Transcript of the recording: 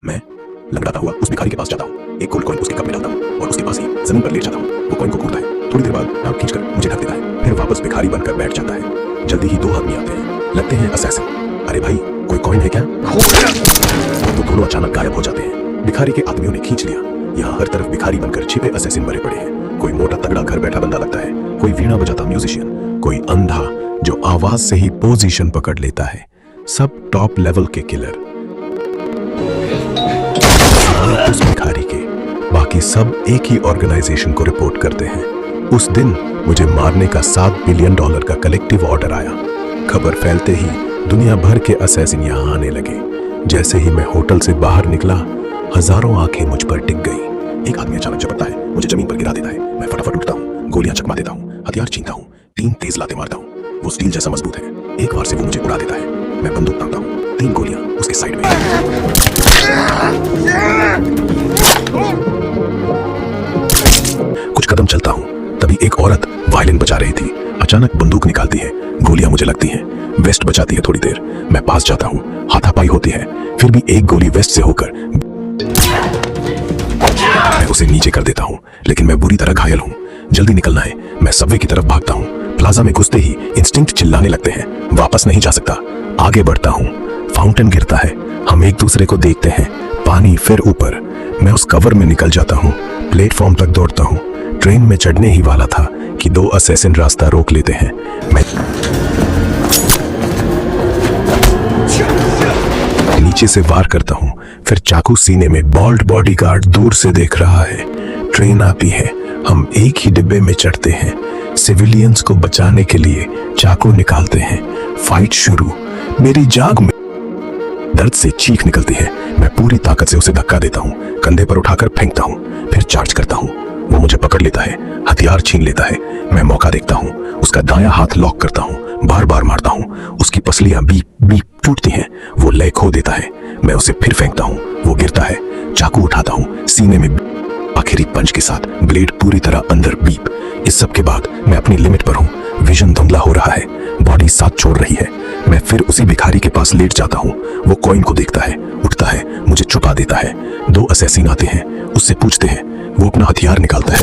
मैं लंगड़ाता हुआ उस भिखारी के पास जाता हूँ, एक गोल्ड कॉइन उसके कप में डालता हूँ और उसके पास ही जमीन पर लेट जाता हूँ। वो कॉइन को कूदता है, थोड़ी देर बाद टांग खींचकर मुझे ढक देता है, फिर वापस भिखारी बनकर बैठ जाता है। जल्दी ही दो आदमी आते हैं, लगते हैं असैसिन। अरे भाई, कोई कॉइन है क्या? तो दोनों अचानक गायब हो जाते हैं। भिखारी के आदमियों ने खींच लिया। यहाँ हर तरफ भिखारी बनकर छिपे असैसिन भरे पड़े हैं। कोई मोटा तगड़ा घर बैठा बंदा लगता है, कोई वीणा बजाता म्यूजिशियन, कोई अंधा जो आवाज से ही पोजीशन पकड़ लेता है। सब टॉप लेवल के किलर। उस भिखारी के बाकी सब एक ही ऑर्गेनाइजेशन को रिपोर्ट करते हैं। उस दिन मुझे मारने का $7 बिलियन का कलेक्टिव ऑर्डर आया। खबर फैलते ही दुनिया भर के असैसिन यहाँ आने लगे। जैसे ही मैं होटल से बाहर निकला, हजारों आंखें मुझ पर टिक गई। एक आदमी अचानक झपटता है, मुझे जमीन पर गिरा देता है। मैं फटाफट उठता हूँ, गोलियां चकमा देता हूँ, हथियार छीनता हूँ, 3 तेज लाते मारता हूँ। वो स्टील जैसा मजबूत है, एक बार से वो मुझे उड़ा देता है। मैं बंदूक तानता हूँ, 3 गोलियां उसके साइड में। कुछ कदम चलता हूँ, तभी एक औरत वायलिन बजा रही थी। अचानक बंदूक निकालती है, गोलियां मुझे लगती हैं। वेस्ट बचाती है थोड़ी देर, मैं पास जाता हूँ, हाथापाई होती है, फिर भी एक गोली वेस्ट से होकर मैं उसे नीचे कर देता हूँ, लेकिन मैं बुरी तरह घायल हूँ। जल्दी निकलना है, मैं सबवे की तरफ भागता हूँ। प्लाजा में घुसते ही इंस्टिंक्ट चिल्लाने लगते हैं, वापस नहीं जा सकता। आगे बढ़ता हूँ, फाउंटेन गिरता है, हम एक दूसरे को देखते हैं, पानी फिर ऊपर। मैं उस कवर में निकल जाता हूँ, प्लेटफॉर्म तक दौड़ता हूँ। ट्रेन में चढ़ने ही वाला था कि 2 असैसिन रास्ता रोक लेते हैं। मैं नीचे से वार करता हूँ, फिर चाकू सीने में। बॉल्ड बॉडीगार्ड दूर से देख रहा है। ट्रेन आती है, हम एक ही डिब्बे में चढ़ते हैं। सिविलियंस को बचाने के लिए चाकू निकालते हैं। फाइट शुरू। मेरी जाग में दर्द से चीख निकलती है। मैं पूरी ताकत से उसे धक्का देता हूँ, कंधे पर उठाकर फेंकता हूँ, फिर चार्ज करता हूँ। वो मुझे पकड़ लेता है, हथियार छीन लेता है। मैं मौका देखता हूँ, उसका दायां हाथ लॉक करता हूँ, बार बार मारता हूँ। उसकी पसलियां बीप बीप टूटती हैं। वो लय खो देता है। मैं उसे फिर फेंकता हूँ, वो गिरता है। चाकू उठाता हूँ, सीने में आखिरी पंच के साथ, ब्लेड पूरी तरह अंदर बीप। इस सब के बाद मैं अपनी लिमिट पर हूँ। विजन धुंधला हो रहा है, बॉडी साथ छोड़ रही है। मैं फिर उसी भिखारी के पास लेट जाता हूँ। वो कॉइन को देखता है, उठता है, मुझे छुपा देता है। 2 असैसिन आते हैं, उससे पूछते हैं। वो अपना हथियार निकालता है।